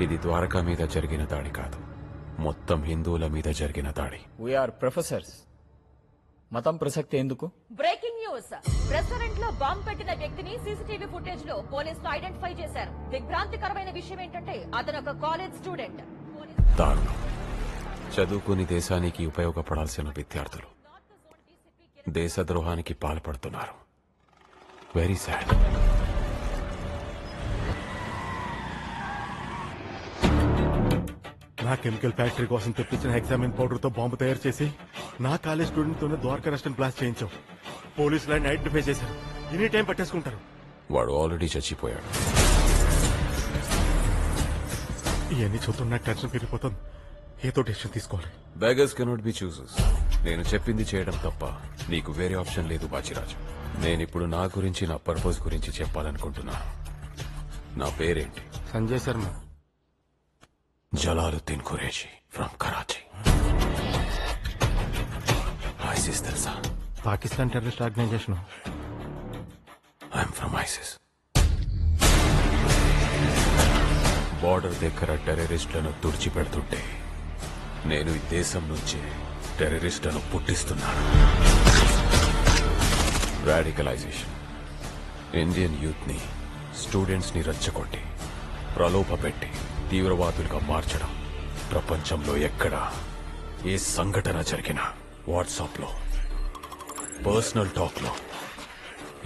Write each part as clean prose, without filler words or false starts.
ఇది ద్వారకా మీద జరిగిన దాడి కాదు, మొత్తం హిందువుల మీద జరిగిన దాడి. We are professors. మతం ప్రసక్తి ఎందుకు? Breaking news. రెస్టారెంట్ లో బాంబు పెట్టిన వ్యక్తిని సీసీటీవీ ఫుటేజ్ లో పోలీసులు ఐడెంటిఫై చేశారు. దిగ్భ్రాంతికరమైన విషయం ఏంటంటే అతను ఒక కాలేజ్ స్టూడెంట్. దారుణం. చదువుకుని దేశానికి ఉపయోగపడాల్సిన విద్యార్థులు దేశద్రోహానికి పాల్పడుతున్నారు. Very sad. నా కెమికల్ ఫ్యాక్టరీ కోసం తెప్పించిన హెక్సామిన్ పౌడర్ తో బాంబు తయారు చేసి నా కాలేజ్ స్టూడెంట్ తోనే ద్వారకా రెస్టారెంట్ బ్లాస్ట్ చేయించావు. పోలీసులు ఆయన ఐడెంటిఫై చేశారు. ఎనీ టైం పట్టేసుకుంటారు. వాడు ఆల్రెడీ చచ్చిపోయాడు. ఇవన్నీ చూస్తున్న నాకు టెన్షన్ పెరిగిపోతుంది. ఏదో డెసిషన్ తీసుకోవాలి. Beggars cannot be chooses. నేను చెప్పింది చేయడం తప్ప నీకు వేరే ఆప్షన్ లేదు బాచిరాజు. నేనిప్పుడు నా గురించి, నా పర్పస్ గురించి చెప్పాలనుకుంటున్నాను. నా పేరేంటి? సంజయ్ శర్మ. జలాలుద్దీన్ ఖురేషీ ఫ్రమ్ కరాచీ. ఐసిస్ తెలుసా? Pakistan terrorist organisation. I'm from ISIS. Border దగ్గర టెర్రరిస్టులను తుడిచిపెడుతుంటే నేను ఈ దేశం నుంచి టెర్రరిస్టులను పుట్టిస్తున్నాను. రాడికలైజేషన్. ఇండియన్ యూత్ ని, స్టూడెంట్స్ ని రెచ్చగొట్టి ప్రలోభపెట్టి తీవ్రవాదులుగా మార్చడం. ప్రపంచంలో ఎక్కడ ఏ సంఘటన జరిగినా వాట్సాప్ లో, పర్సనల్ టాక్ లో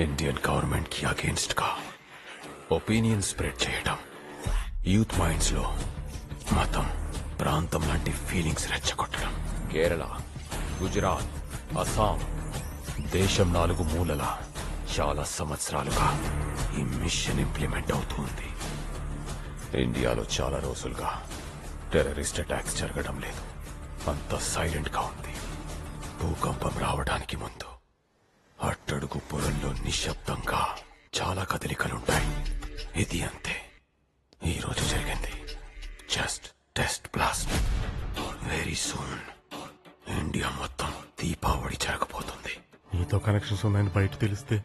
ఇండియన్ గవర్నమెంట్ కి అగేన్స్ట్ గా ఒపీనియన్ స్ప్రెడ్ చేయడం. యూత్ మైండ్స్ లో మతం, ప్రాంతం లాంటి ఫీలింగ్స్ రెచ్చగొట్టడం. కేరళ, గుజరాత్, అస్సాం, దేశం 4 మూలల చాలా సంవత్సరాలుగా ఈ మిషన్ ఇంప్లిమెంట్ అవుతుంది. ఇండియాలో చాలా రోజులుగా టెర్రరిస్ట్ అటాక్స్ జరగడం లేదు. అంత సైలెంట్ గా ఉంది. భూకంపం రావడానికి ముందు అట్టడుగు పొరల్లో నిశ్శబ్దంగా చాలా కదలికలుంటాయి. ఇది అంతే. ఈ రోజు జరిగింది just test blast. Very soon India మొత్తం దీపావళి జరగబోతుంది. నీతో కనెక్షన్స్ ఉన్నాయని బయట తెలిస్తే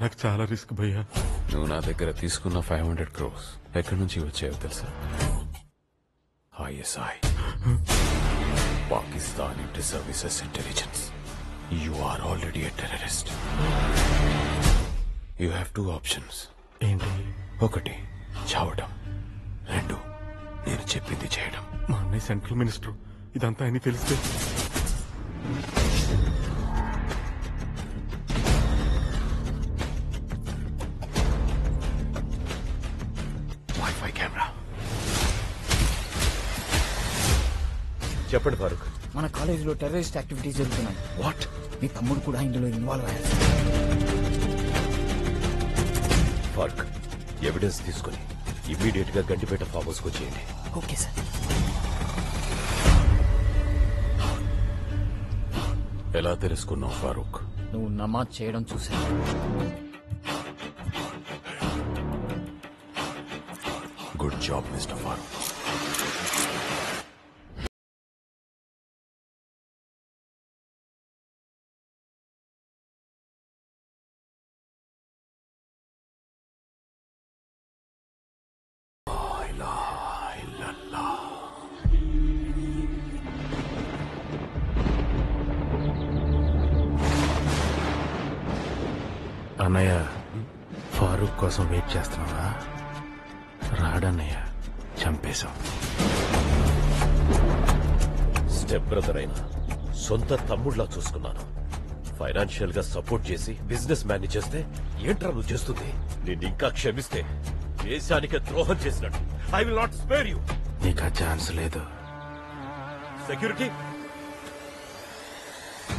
నాకు చాలా రిస్క్ భయ్యా. నువ్వు నా దగ్గర తీసుకున్న 500 crores ఎక్కడి నుంచి వచ్చాయో తెలుసా? ISI, Pakistan inter services intelligence. You are already a terrorist. You have 2 options. ఏంటి? 1 చావడం, 2 నేను చెప్పింది చేయడం. మా అన్నయ్య సెంట్రల్ మినిస్టర్. ఇదంతా అని తెలిస్తే వైఫై కెమెరా. చెప్పండి ఫారూక్. మన కాలేజీలో టెర్రరిస్ట్ యాక్టివిటీస్ జరుగుతున్నాయి. వాట్? మీ తమ్ముడు కూడా ఇందులో ఇన్వాల్వ్ అయ్యారు. ఫారూక్, ఎవిడెన్స్ తీసుకుని ఇమ్మీడియట్ గా గండిపేట ఫామ్ హౌస్ కు వచ్చేయండి. Okay sir. ఎలా తెలుసుకున్నావు ఫారూక్? నువ్వు నమాజ్ చేయడం చూశాను. Good job mister Farooq. అన్నయ్య ఫారూక్ కోసం వెయిట్ చేస్తున్నావా? రాడన్నయ్య, చంపేశాం. స్టెప్ బ్రదర్ అయినా సొంత తమ్ముళ్లా చూసుకున్నాను. ఫైనాన్షియల్ గా సపోర్ట్ చేసి బిజినెస్ మ్యాన్ చేస్తే ఏంట్రా నువ్వు చేస్తుంది? నిన్ను ఇంకా క్షమిస్తే దేశానికి ద్రోహం చేసినట్టు. I will not spare you. నీకు ఆ ఛాన్స్ లేదు. సెక్యూరిటీ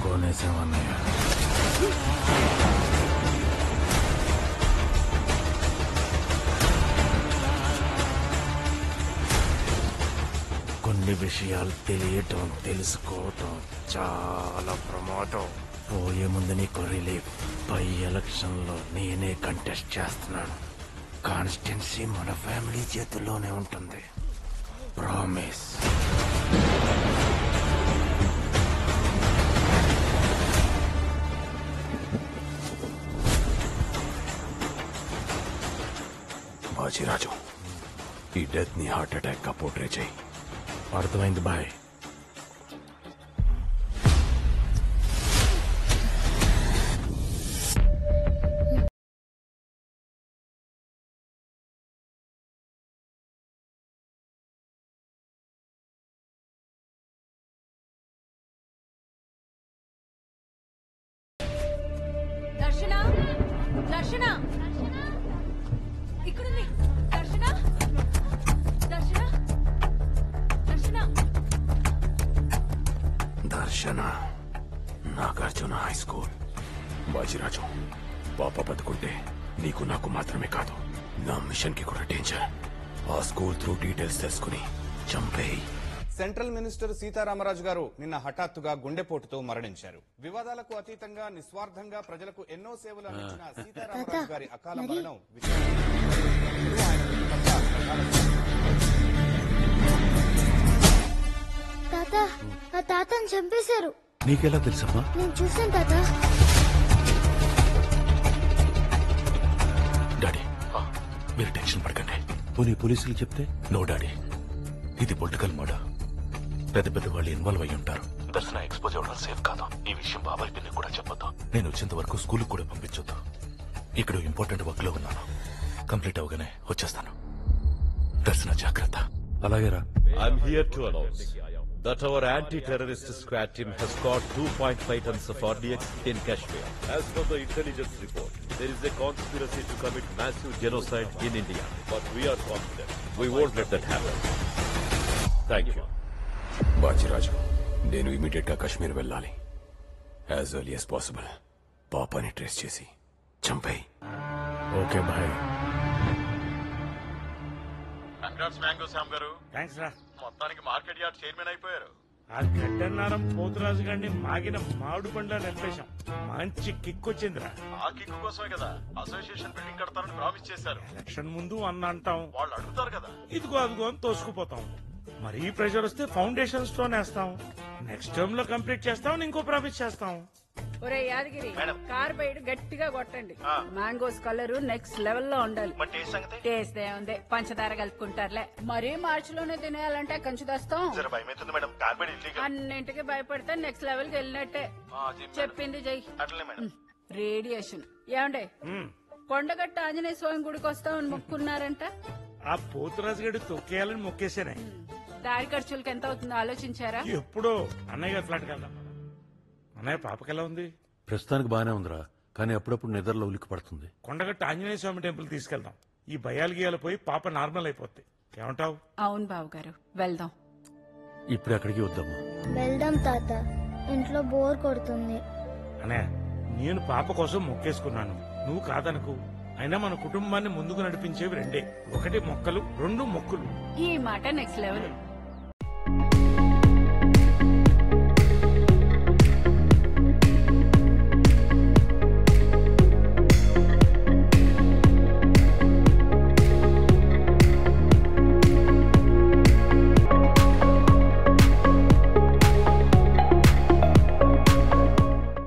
కొనేసాం అన్నయ్య. కొన్ని విషయాలు తెలియటం, తెలుసుకోవటం చాలా ప్రమాదం. పోయే ముందు నీకు రిలీఫ్. పై ఎలక్షన్ లో నేనే కంటెస్ట్ చేస్తున్నాను. కాన్స్టిట్యున్సీ మన ఫ్యామిలీ చేతుల్లోనే ఉంటుంది. ప్రామిస్. బాజీరాజు, ఈ డెత్ ని హార్ట్ అటాక్ గా పోర్ట్రే చేయి. అర్థమైంది బాయ్. దర్శన దర్శన ఇక్కడుంది. దర్శన దర్శన దర్శన దర్శన నాగార్జున హై స్కూల్. బాజిరాజు, పాప బతుకుంటే నీకు నాకు మాత్రమే కాదు, నా మిషన్ కి కూడా డేంజర్. ఆ స్కూల్ త్రూ డీటెయిల్స్ తెలుసుకుని చంపేయి. సెంట్రల్ మినిస్టర్ సీతారామరాజు గారు నిన్న హఠాత్తుగా గుండెపోటుతో మరణించారు. వివాదాలకు అతీతంగా నిస్వార్థంగా ప్రజలకు ఎన్నో సేవలు అందించిన సీతారామరాజు గారి అకాల మరణం తాత, ఆ తాతని చంపేశారు. నీకెలా తెలుసమ్మా? నేను చూసాను తాత. డాడీ, మీరు టెన్షన్ పడకండి. పోనీ పోలీసులు చెప్తే? నో డాడీ, ఇది పొలిటికల్ మర్డర్. పెద్ద పెద్ద వాళ్ళు ఇన్వాల్వ్ అయ్యి ఉంటారు. దర్శన ఎక్స్పోజ్ అవ్వడం సేఫ్ కాదు. ఈ విషయం బాబాయ్ పిన్ని కూడా చెప్పొద్దు. నేను వచ్చేంత వరకు స్కూల్ కూడా పంపించొద్దు. ఇక్కడ ఇంపార్టెంట్ వర్క్ లో ఉన్నాను. కంప్లీట్ అవగానే వచ్చేస్తాను. దర్శన జాగ్రత్త. అలాగే రా. I'm here to announce that our anti-terrorist squad team has caught 2.5 tons of RDX in Kashmir. As per the intelligence report, there is a conspiracy to commit massive genocide in India. But we are confident we won't let that happen. Thank you. బాజిరాజు, నేను immediate గా కాశ్మీర్ వెళ్ళాలి. As early as possible పాపాని trace చేసి చంపేయి. Okay bye. Thanks రా. మొత్తానికి market yard chairman అయిపోయారు. ఆ గడ్డన్నారం పోతురాజు గారిని మాగిన మామిడి పండ్ల నింపేశాం. మంచి కిక్ వచ్చిందిరా. ఆ కిక్కు కోసమే కదా అసోసియేషన్ బిల్డింగ్ కడతారని ప్రామిస్ చేశారు. ఎలక్షన్ ముందు అన్న అంటాం, వాళ్ళు అడుగుతారు కదా. ఇదిగో అదిగో అని తోసుకుపోతాం. మరీ ప్రెషర్ వస్తే ఫౌండేషన్ స్టోన్ వేస్తాం. నెక్స్ట్ టర్మ్ లో కంప్లీట్ చేస్తాం. ఇంకో ప్రామిస్ చేస్తాం. ఒరే యాదగిరి, కార్ బయట గట్టిగా కొట్టండి. మ్యాంగోస్ కలర్ నెక్స్ట్ లెవెల్ లో ఉండాలి. టేస్ట్ ఏముంది, పంచదార కలుపుకుంటారులే. మరీ మార్చి లోనే తినేయాలంటే కంచు తెస్తాం. అన్నింటికి భయపడితే నెక్స్ట్ లెవెల్ కి వెళ్ళినట్టే. చెప్పింది జై. రేడియేషన్ ఏమండే, కొండగట్ట ఆంజనేయ స్వామి గుడికి వస్తామని మొక్కున్నారంట. ఆ పోతురాజు గడి తొక్కేయాలని మొక్కేసానే. దారి ఖర్చులకి ఎంత అవుతుందో ఆలోచించారా? ఎప్పుడో అన్నయ్య గారి ఫ్లాట్కి వెళ్దాం. అన్నయ్య పాపకెలా ఉంది? ప్రస్తుతానికి బానే ఉందిరా, కానీ అప్పుడప్పుడు నిద్రలో ఉలిక్కి పడుతుంది. కొండగట్ట ఆంజనేయ స్వామి టెంపుల్ తీసుకెళ్దాం. ఈ భయాలు గీయాలు పోయి పాప నార్మల్ అయిపోద్ది. ఏమంటావు? అవును బాబు గారు, వెళ్దాం. ఇప్పుడు అక్కడికి వద్దామా? వెళ్దాం తాత, ఇంట్లో బోర్ కొడుతుంది. అన్నయ్య, నేను పాప కోసం మొక్కేసుకున్నాను, నువ్వు కాదనుకు. అయినా మన కుటుంబాన్ని ముందుకు నడిపించేవి రెండే, ఒకటి మొక్కలు, రెండు మొక్కులు. ఈ మాట నెక్స్ట్ లెవెల్.